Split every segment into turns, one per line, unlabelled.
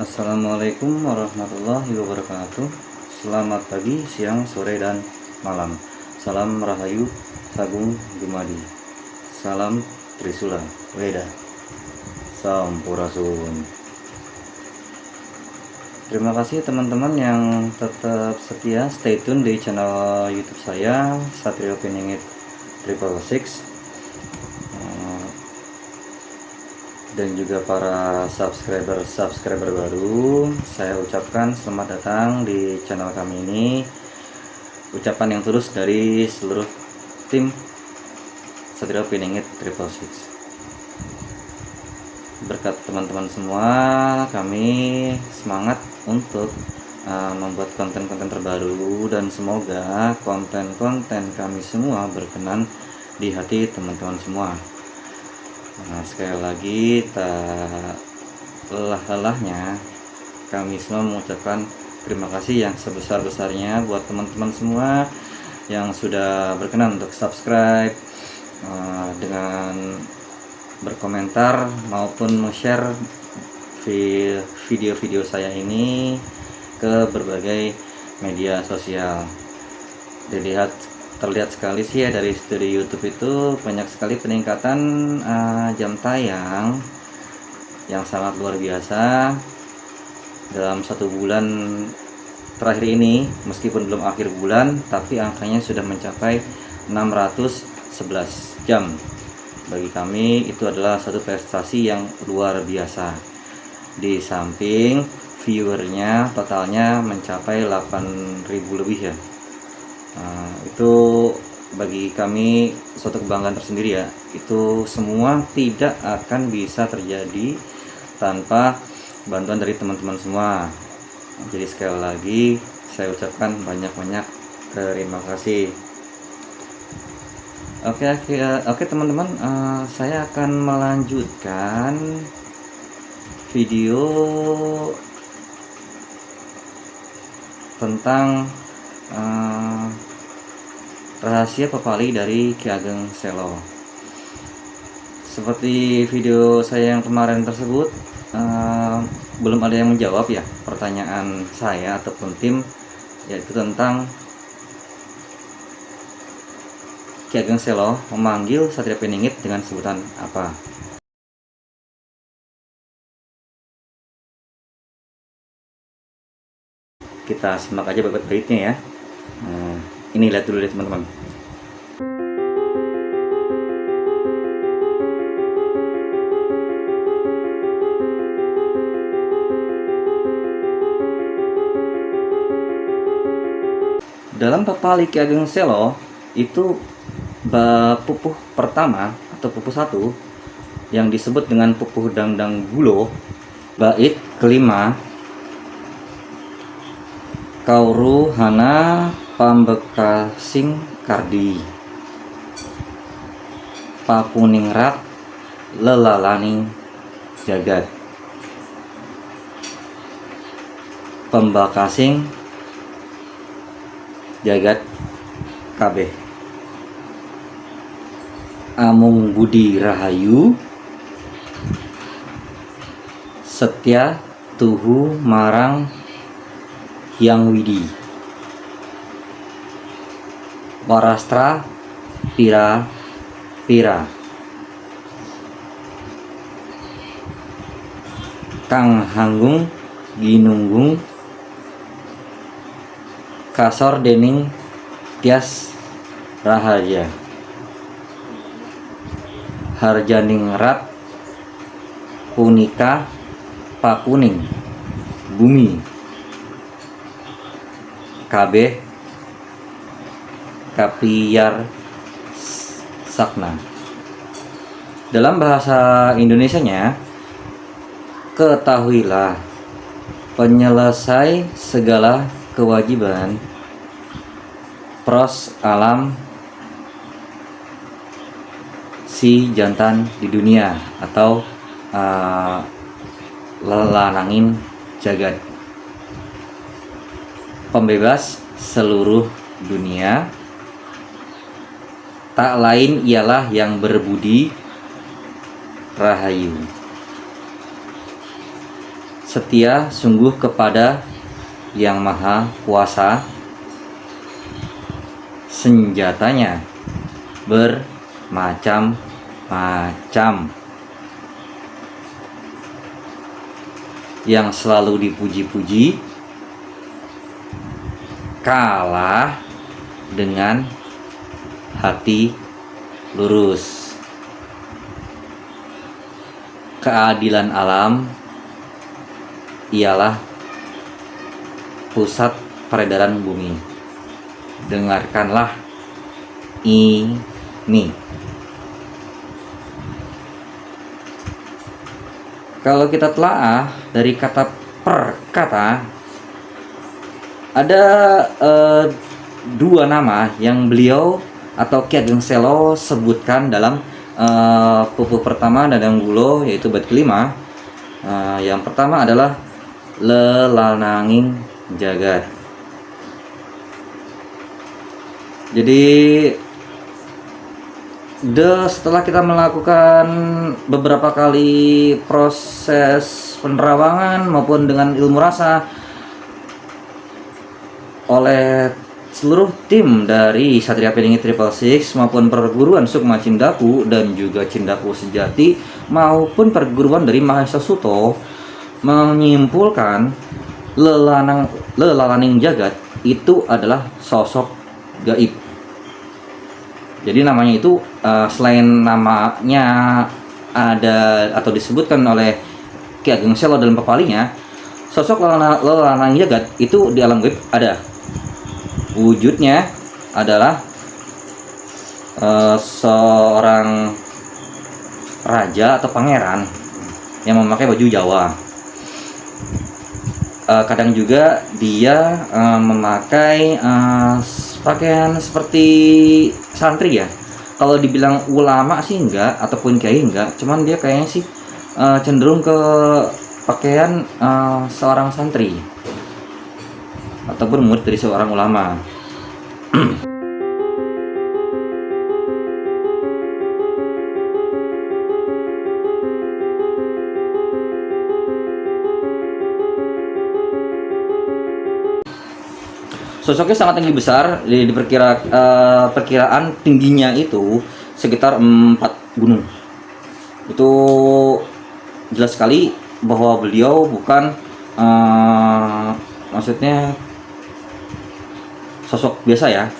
Assalamualaikum warahmatullahi wabarakatuh. Selamat pagi, siang, sore, dan malam. Salam Rahayu, Sagung Dumadi. Salam Trisula Weda, Sampurasun. Terima kasih teman-teman yang tetap setia stay tune di channel YouTube saya, Satrio Piningit 666, dan juga para subscriber baru. Saya ucapkan selamat datang di channel kami ini. Ucapan yang tulus dari seluruh tim Satrio Piningit 666. Berkat teman-teman semua, kami semangat untuk membuat konten-konten terbaru, dan semoga konten-konten kami semua berkenan di hati teman-teman semua. Sekali lagi, tak lelah-lelahnya kami semua mengucapkan terima kasih yang sebesar-besarnya buat teman-teman semua yang sudah berkenan untuk subscribe, dengan berkomentar maupun share video-video saya ini ke berbagai media sosial. Terlihat sekali sih ya, dari studi YouTube itu banyak sekali peningkatan jam tayang yang sangat luar biasa dalam 1 bulan terakhir ini. Meskipun belum akhir bulan, tapi angkanya sudah mencapai 611 jam. Bagi kami itu adalah satu prestasi yang luar biasa. Di samping viewernya totalnya mencapai 8.000 lebih ya. Itu bagi kami suatu kebanggaan tersendiri ya. Itu semua tidak akan bisa terjadi tanpa bantuan dari teman-teman semua. Jadi sekali lagi saya ucapkan banyak-banyak terima kasih. Oke teman-teman, saya akan melanjutkan video tentang rahasia pepali dari Ki Ageng Selo. Seperti video saya yang kemarin tersebut, belum ada yang menjawab ya pertanyaan saya ataupun tim, yaitu tentang Ki Ageng Selo memanggil Satrio Piningit dengan sebutan apa. Kita simak aja bait-baitnya ya. Ini lihat dulu deh teman-teman. Dalam pepali Ki Ageng Selo itu pupuh pertama atau pupuh 1 yang disebut dengan pupuh dangdang gulo, bait kelima, kauru hana pambekasing kardi papuningrak lelalaning jagat pembakasing jagat kabeh amung budi rahayu setia tuhu marang Hyang Widi warastra pira-pira kang hanggung ginunggung Kasor Dening Tias Raharja, Harjaningrat Punika Pakuning Bumi KB Kapiyar Sakna. Dalam bahasa Indonesianya, ketahuilah penyelesai segala kewajiban pros alam si jantan di dunia, atau lelanangin jagat, pembebas seluruh dunia, tak lain ialah yang berbudi rahayu, setia sungguh kepada yang maha kuasa, senjatanya bermacam-macam, yang selalu dipuji-puji, kalah dengan hati lurus. Keadilan alam ialah pusat peredaran bumi. Dengarkanlah ini. Kalau kita telaah dari kata per kata, ada dua nama yang beliau atau Ki Ageng Selo sebutkan dalam pupuh pertama Dadang Gulo, yaitu bait kelima. Yang pertama adalah lelananging jagat. Jadi setelah kita melakukan beberapa kali proses penerawangan maupun dengan ilmu rasa oleh seluruh tim dari Satria Peningi Triple Six maupun perguruan Sukma Cindaku dan juga Cindaku Sejati maupun perguruan dari Mahesa Suto, menyimpulkan lelaning jagat itu adalah sosok gaib. Jadi namanya itu selain namanya ada atau disebutkan oleh Ki Ageng Selo dalam pepalinya, sosok lelaning jagat itu di alam gaib ada. Wujudnya adalah seorang raja atau pangeran yang memakai baju Jawa. Kadang juga dia memakai pakaian seperti santri ya. Kalau dibilang ulama sih enggak, ataupun kiai enggak, cuman dia kayaknya sih cenderung ke pakaian seorang santri ataupun murid dari seorang ulama. Sosoknya sangat tinggi besar, perkiraan tingginya itu sekitar 4 gunung. Itu jelas sekali bahwa beliau bukan maksudnya sosok biasa ya,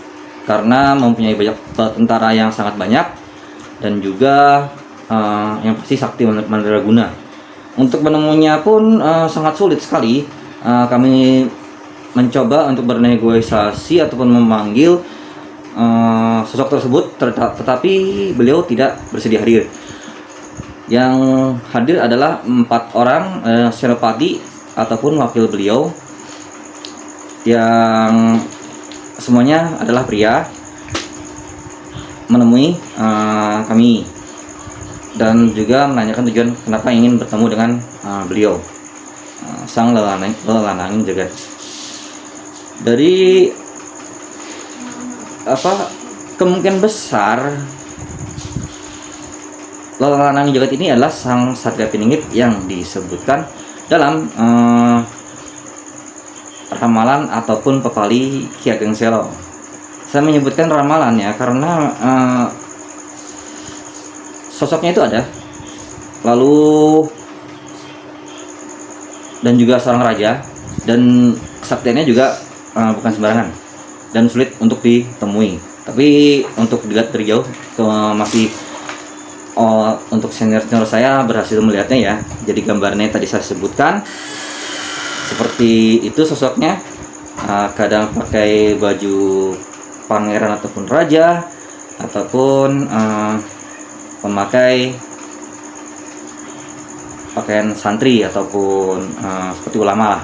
karena mempunyai banyak tentara yang sangat banyak dan juga yang pasti sakti mandraguna. Untuk menemunya pun sangat sulit sekali. Kami mencoba untuk bernegosiasi ataupun memanggil sosok tersebut, tetapi beliau tidak bersedia hadir. Yang hadir adalah 4 orang senopati ataupun wakil beliau yang semuanya adalah pria, menemui kami dan juga menanyakan tujuan kenapa ingin bertemu dengan beliau, sang lelanangin jagat. Dari kemungkinan besar lelanangin jagat ini adalah sang Satria Piningit yang disebutkan dalam ramalan ataupun pepali Ki Ageng Selo. Saya menyebutkan ramalan ya karena sosoknya itu ada, lalu dan juga seorang raja, dan kesaktiannya juga bukan sembarangan. dan sulit untuk ditemui. Tapi untuk dilihat dari jauh masih untuk senior saya berhasil melihatnya ya. Jadi gambarnya tadi saya sebutkan seperti itu sosoknya, kadang pakai baju pangeran ataupun raja, ataupun memakai pakaian santri ataupun seperti ulama lah.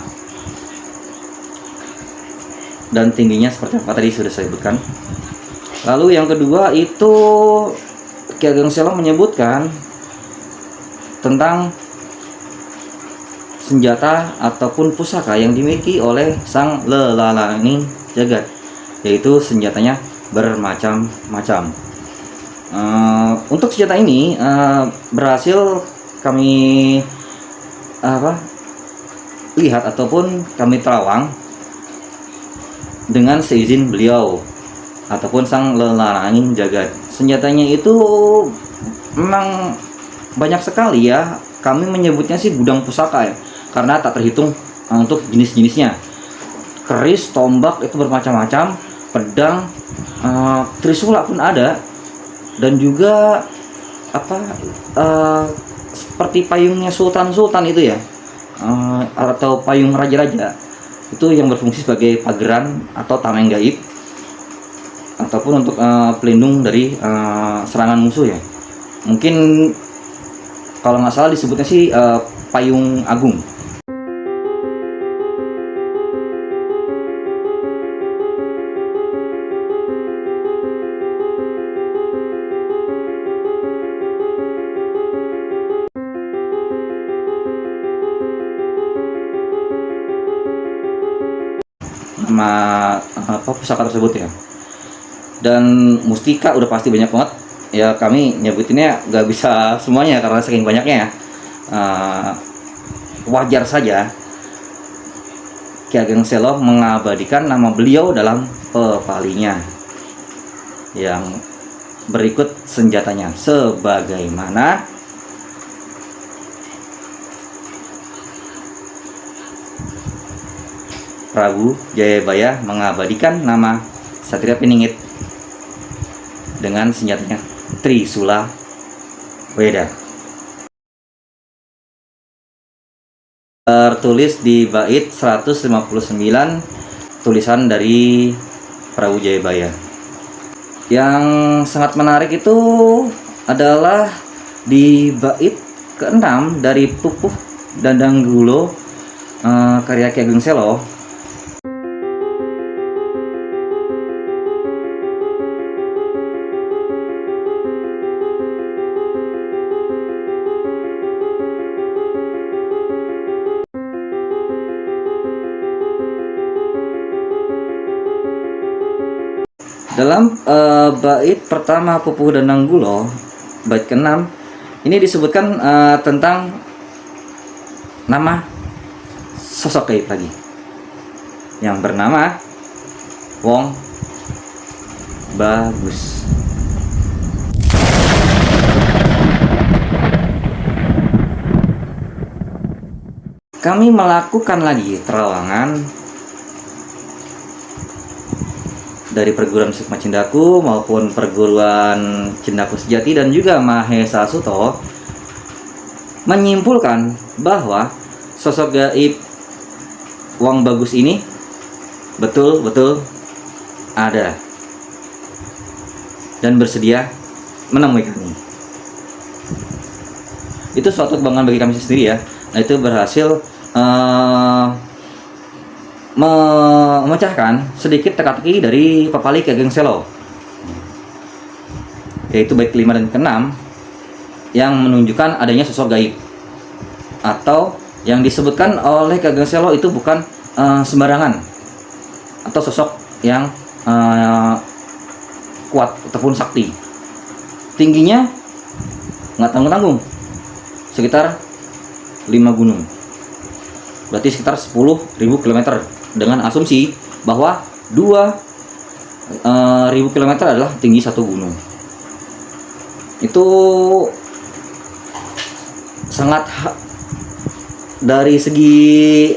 Dan tingginya seperti apa tadi sudah saya sebutkan. Lalu yang kedua itu Ki Ageng Selo menyebutkan tentang senjata ataupun pusaka yang dimiliki oleh sang Lelalang Jagat, yaitu senjatanya bermacam-macam. Untuk senjata ini berhasil kami lihat ataupun kami terawang dengan seizin beliau ataupun sang Lelalang Jagat. Senjatanya itu memang banyak sekali ya. Kami menyebutnya sih gudang pusaka ya, karena tak terhitung untuk jenis-jenisnya. Keris, tombak itu bermacam-macam, pedang, trisula pun ada, dan juga seperti payungnya sultan-sultan itu ya, atau payung raja-raja itu yang berfungsi sebagai pageran atau tameng gaib, ataupun untuk pelindung dari serangan musuh ya. Mungkin kalau nggak salah disebutnya sih payung agung. Nama pusaka tersebut ya. Dan mustika udah pasti banyak banget ya, kami nyebutinnya nggak bisa semuanya karena saking banyaknya ya. Wajar saja Ki Ageng Selo mengabadikan nama beliau dalam pepalinya yang berikut senjatanya, sebagaimana Prabu Jayabaya mengabadikan nama Satria Piningit dengan senjatanya Trisula Weda. Tertulis di bait 159 tulisan dari Prabu Jayabaya. Yang sangat menarik itu adalah di bait ke-6 dari Pupuh Dandanggulo karya Ki Ageng Selo. Dalam bait pertama Pupuh Dandanggulo, bait ke-6, ini disebutkan tentang nama sosok gaib lagi yang bernama Wong Bagus. Kami melakukan lagi terawangan dari perguruan Sukma Cindaku maupun perguruan Cindaku Sejati dan juga Mahesa Suto, menyimpulkan bahwa sosok gaib Wong Bagus ini betul-betul ada dan bersedia menemui kami. Itu suatu kebanggaan bagi kami sendiri ya. Nah, itu berhasil memecahkan sedikit teka-teki dari pepali Ki Ageng Selo, yaitu bait ke-5 dan ke-6 yang menunjukkan adanya sosok gaib, atau yang disebutkan oleh Ki Ageng Selo itu bukan sembarangan atau sosok yang kuat ataupun sakti. Tingginya nggak tanggung-tanggung, sekitar 5 gunung, berarti sekitar 10.000 km, dengan asumsi bahwa 2.000 km adalah tinggi satu gunung. Itu sangat dari segi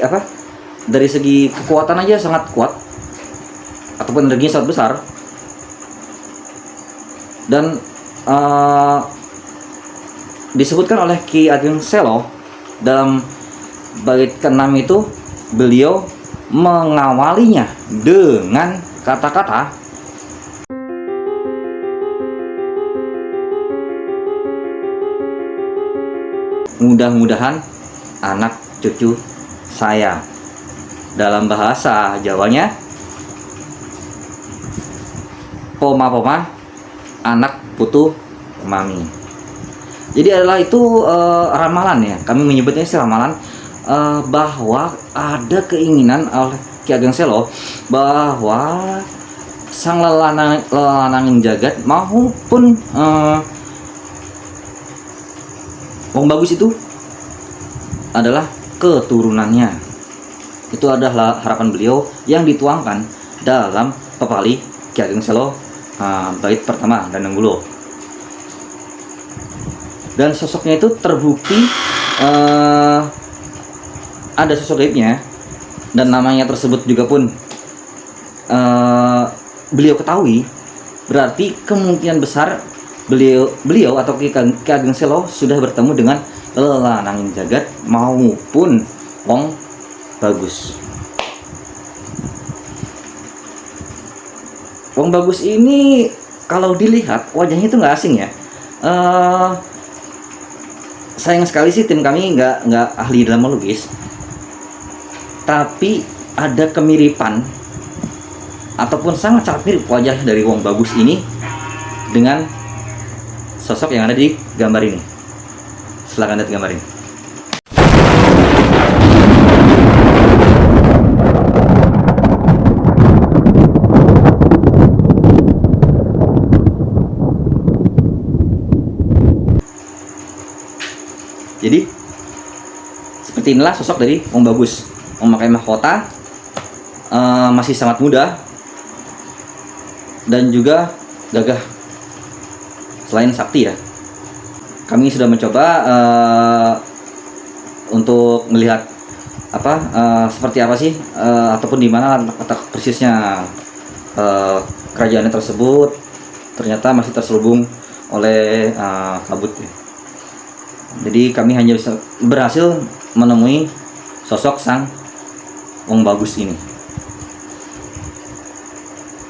kekuatan aja sangat kuat, ataupun energinya sangat besar. Dan disebutkan oleh Ki Ageng Selo dalam bait ke-6 itu, beliau mengawalinya dengan kata-kata, mudah-mudahan anak cucu saya. Dalam bahasa Jawanya, poma-poma anak putu mami. Jadi adalah itu ramalan ya, kami menyebutnya istilah ramalan, bahwa ada keinginan oleh Ki Ageng Selo bahwa sang lelanang jagat maupun Wong Bagus itu adalah keturunannya. Itu adalah harapan beliau yang dituangkan dalam Pepali Ki Ageng Selo bait pertama Danenggulo. Dan sosoknya itu terbukti ada sosok gaibnya, dan namanya tersebut juga pun beliau ketahui. Berarti kemungkinan besar beliau atau Ki Ageng Selo sudah bertemu dengan lelanang jagat maupun Wong Bagus. Wong Bagus ini kalau dilihat wajahnya itu nggak asing ya. Sayang sekali sih tim kami nggak ahli dalam melukis, tapi ada kemiripan ataupun sangat mirip wajah dari Wong Bagus ini dengan sosok yang ada di gambar ini. Silahkan lihat gambar ini. Jadi seperti inilah sosok dari Wong Bagus, memakai mahkota, masih sangat muda dan juga gagah. Selain sakti ya, kami sudah mencoba untuk melihat seperti apa sih ataupun di mana letak persisnya kerajaannya tersebut. Ternyata masih terselubung oleh kabut ya. Jadi kami hanya bisa berhasil menemui sosok sang Wong Bagus ini,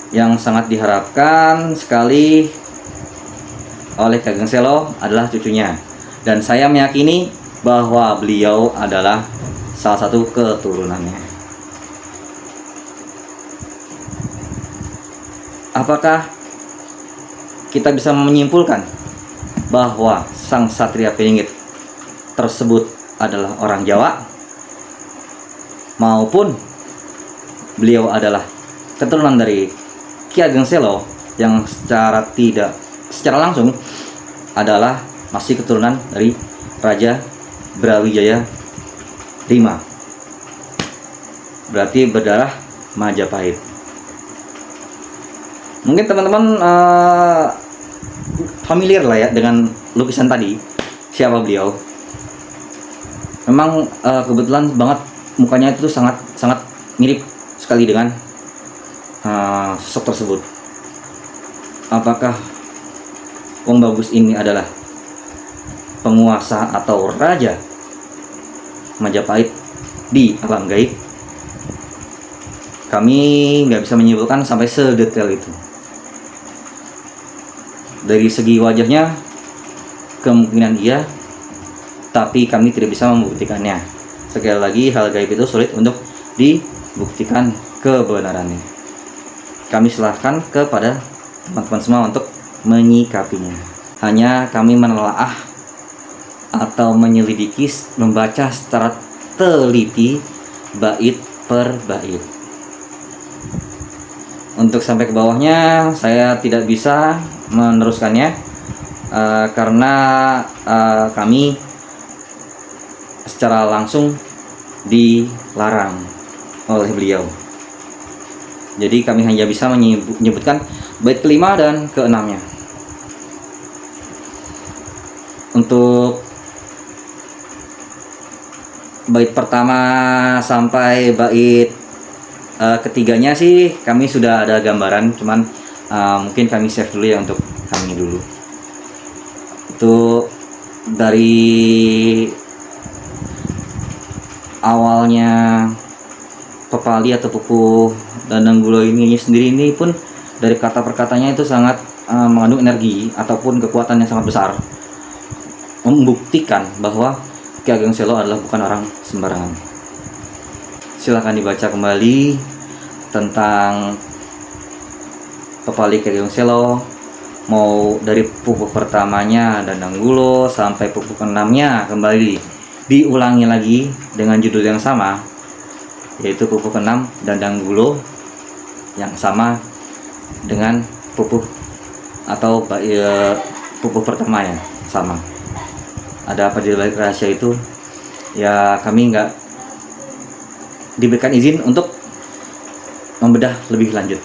yang sangat diharapkan sekali oleh Ki Ageng Selo adalah cucunya. Dan saya meyakini bahwa beliau adalah salah satu keturunannya. Apakah kita bisa menyimpulkan bahwa sang Satria Piningit tersebut adalah orang Jawa, maupun beliau adalah keturunan dari Ki Ageng Selo yang secara langsung adalah masih keturunan dari Raja Brawijaya V, berarti berdarah Majapahit. Mungkin teman-teman familiar lah ya dengan lukisan tadi, siapa beliau. Memang kebetulan banget mukanya itu sangat mirip sekali dengan sosok tersebut. Apakah Wong Bagus ini adalah penguasa atau raja Majapahit di alam gaib? Kami nggak bisa menyimpulkan sampai sedetail itu. Dari segi wajahnya kemungkinan iya, tapi kami tidak bisa membuktikannya. Sekali lagi, hal gaib itu sulit untuk dibuktikan kebenarannya. Kami serahkan kepada teman-teman semua untuk menyikapinya. Hanya kami menelaah atau menyelidiki, membaca secara teliti bait per bait. Untuk sampai ke bawahnya saya tidak bisa meneruskannya karena kami secara langsung dilarang oleh beliau. Jadi kami hanya bisa menyebutkan bait kelima dan keenamnya. Untuk bait pertama sampai bait ketiganya sih kami sudah ada gambaran, cuman mungkin kami save dulu ya untuk kami dulu. Itu dari awalnya pepali atau pupuh dandang gulo ini sendiri, ini pun dari kata perkatanya itu sangat mengandung energi ataupun kekuatan yang sangat besar, membuktikan bahwa Ki Ageng Selo adalah bukan orang sembarangan. Silahkan dibaca kembali tentang pepali Ki Ageng Selo, mau dari pupuh pertamanya dandang gulo sampai pupuh keenamnya kembali diulangi lagi dengan judul yang sama, yaitu pupuh keenam dandang gulo, yang sama dengan pupuh atau pupuh pertamanya sama. Ada apa di balik rahasia itu? Ya kami nggak diberikan izin untuk membedah lebih lanjut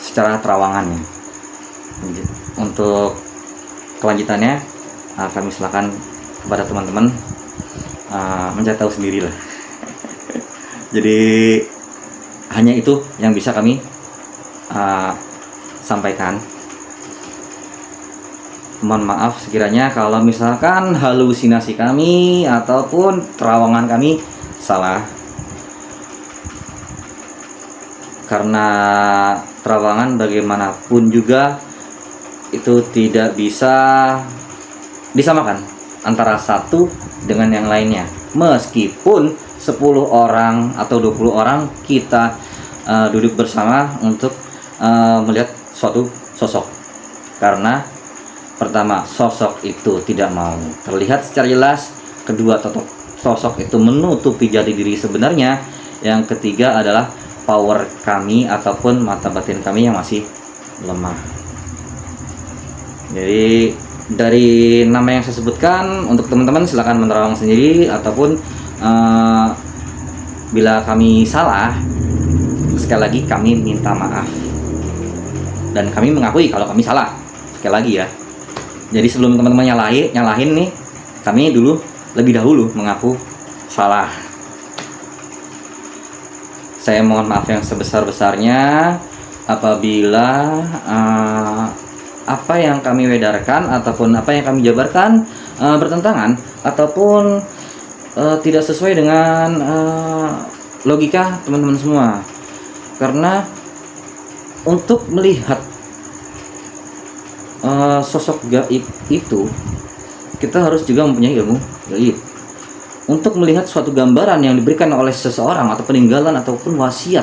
secara terawangan. Untuk kelanjutannya kami silakan kepada teman-teman mencari tahu sendiri lah. Jadi hanya itu yang bisa kami sampaikan. Mohon maaf sekiranya kalau misalkan halusinasi kami ataupun terawangan kami salah, karena terawangan bagaimanapun juga itu tidak bisa disamakan antara satu dengan yang lainnya. Meskipun 10 orang atau 20 orang kita duduk bersama untuk melihat suatu sosok, karena pertama, sosok itu tidak mau terlihat secara jelas. Kedua, sosok itu menutupi jati diri sebenarnya. Yang ketiga adalah power kami ataupun mata batin kami yang masih lemah. Jadi dari nama yang saya sebutkan, untuk teman-teman silakan menerawang sendiri, ataupun bila kami salah, sekali lagi kami minta maaf dan kami mengakui kalau kami salah. Sekali lagi ya. Jadi sebelum teman-teman nyalahin nih, kami dulu lebih dahulu mengaku salah. Saya mohon maaf yang sebesar-besarnya apabila apa yang kami wedarkan ataupun apa yang kami jabarkan bertentangan ataupun tidak sesuai dengan logika teman-teman semua. Karena untuk melihat sosok gaib itu, kita harus juga mempunyai ilmu gaib. Untuk melihat suatu gambaran yang diberikan oleh seseorang atau peninggalan ataupun wasiat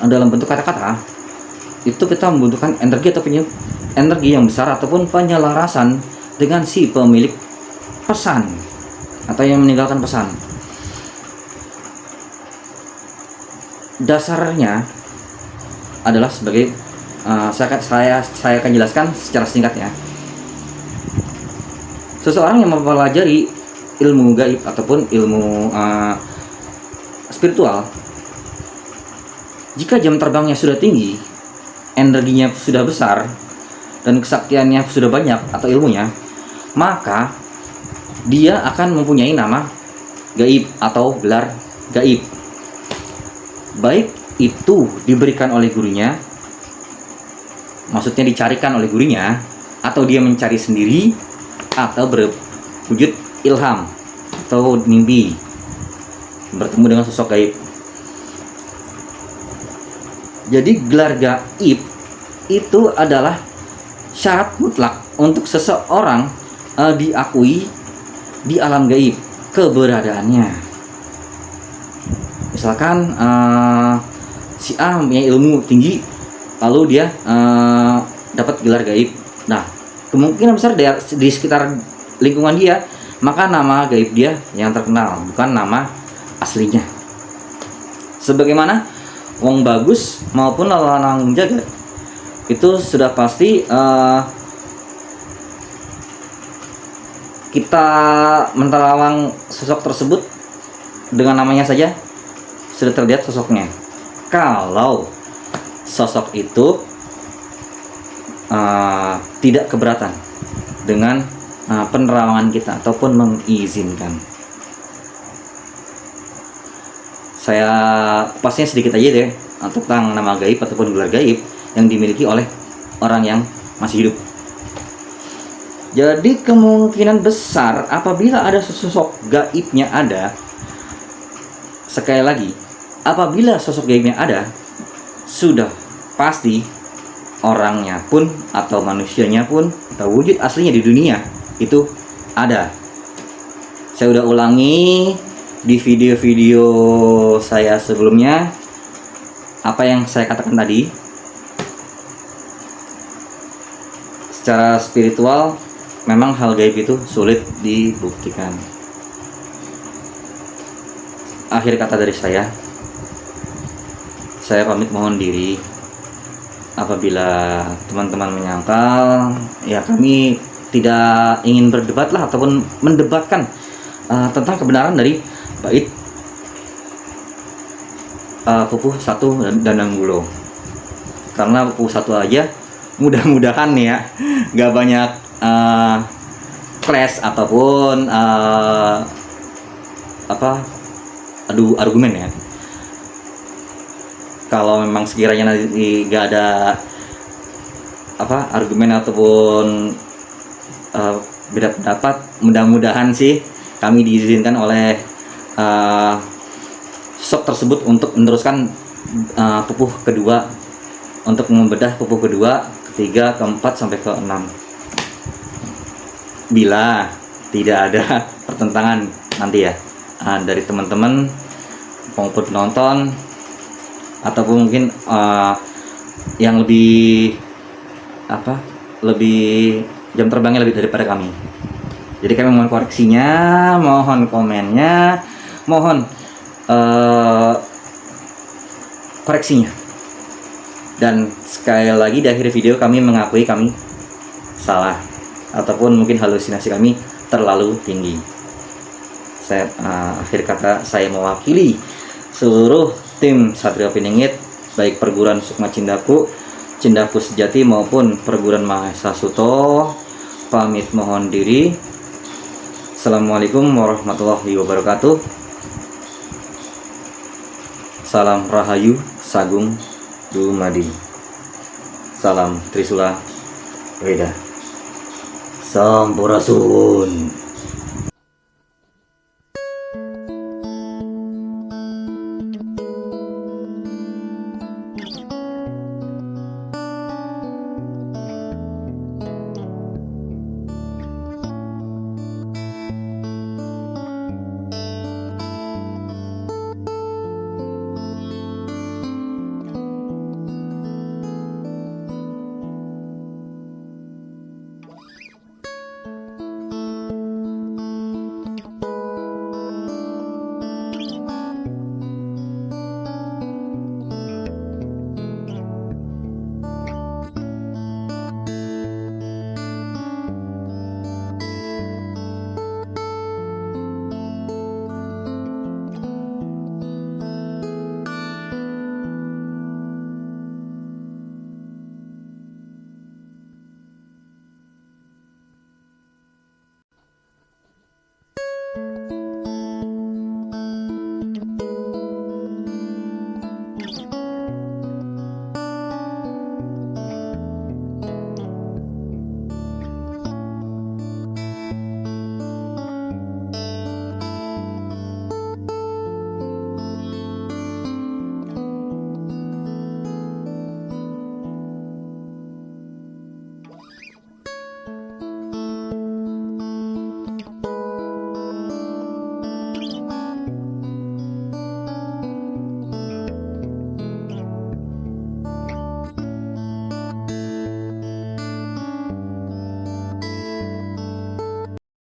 dalam bentuk kata-kata, itu kita membutuhkan energi atau energi yang besar ataupun penyelarasan dengan si pemilik pesan atau yang meninggalkan pesan. Dasarnya adalah sebagai saya akan jelaskan secara singkatnya. Seseorang yang mempelajari ilmu gaib ataupun ilmu spiritual, jika jam terbangnya sudah tinggi, energinya sudah besar, dan kesaktiannya sudah banyak atau ilmunya, maka dia akan mempunyai nama gaib atau gelar gaib. Baik itu diberikan oleh gurunya, maksudnya dicarikan oleh gurunya, atau dia mencari sendiri, atau berwujud ilham atau mimpi bertemu dengan sosok gaib. Jadi gelar gaib itu adalah syarat mutlak untuk seseorang diakui di alam gaib keberadaannya. Misalkan si A mempunyai ilmu tinggi, lalu dia dapat gelar gaib. Nah, kemungkinan besar di sekitar lingkungan dia, maka nama gaib dia yang terkenal, bukan nama aslinya. Sebagaimana wong bagus maupun lalang jagat, itu sudah pasti kita menerawang sosok tersebut dengan namanya saja sudah terlihat sosoknya. Kalau sosok itu tidak keberatan dengan penerawangan kita ataupun mengizinkan. saya pasnya sedikit aja deh tentang nama gaib ataupun gelar gaib yang dimiliki oleh orang yang masih hidup. Jadi kemungkinan besar apabila ada sosok gaibnya ada, sekali lagi, apabila sosok gaibnya ada, sudah pasti orangnya pun atau manusianya pun atau wujud aslinya di dunia itu ada. Saya udah ulangi di video-video saya sebelumnya apa yang saya katakan tadi. Secara spiritual memang hal gaib itu sulit dibuktikan. Akhir kata dari saya pamit mohon diri. Apabila teman-teman menyangkal, ya kami tidak ingin berdebat lah ataupun mendebatkan tentang kebenaran dari bait pupuh satu dan Dananggulo. Karena pupuh satu aja mudah-mudahan ya gak banyak clash ataupun adu argumen ya. Kalau memang sekiranya nanti gak ada argumen ataupun beda pendapat, mudah-mudahan sih kami diizinkan oleh sosok tersebut untuk meneruskan pupuh kedua, untuk membedah pupuh kedua, ketiga, keempat sampai ke-6. Bila tidak ada pertentangan nanti ya dari teman-teman maupun penonton ataupun mungkin yang lebih lebih jam terbangnya lebih daripada kami. Jadi kami mohon koreksinya, mohon komennya, mohon koreksinya. Dan sekali lagi di akhir video kami mengakui kami salah ataupun mungkin halusinasi kami terlalu tinggi. Saya akhir kata saya mewakili seluruh tim Satrio Piningit, baik perguruan Sukma Cindaku Sejati maupun perguruan Mahesa Suto, pamit mohon diri. Assalamualaikum warahmatullahi wabarakatuh. Salam Rahayu Sagung Dumadi. Salam Trisula Weda. Sampurasun.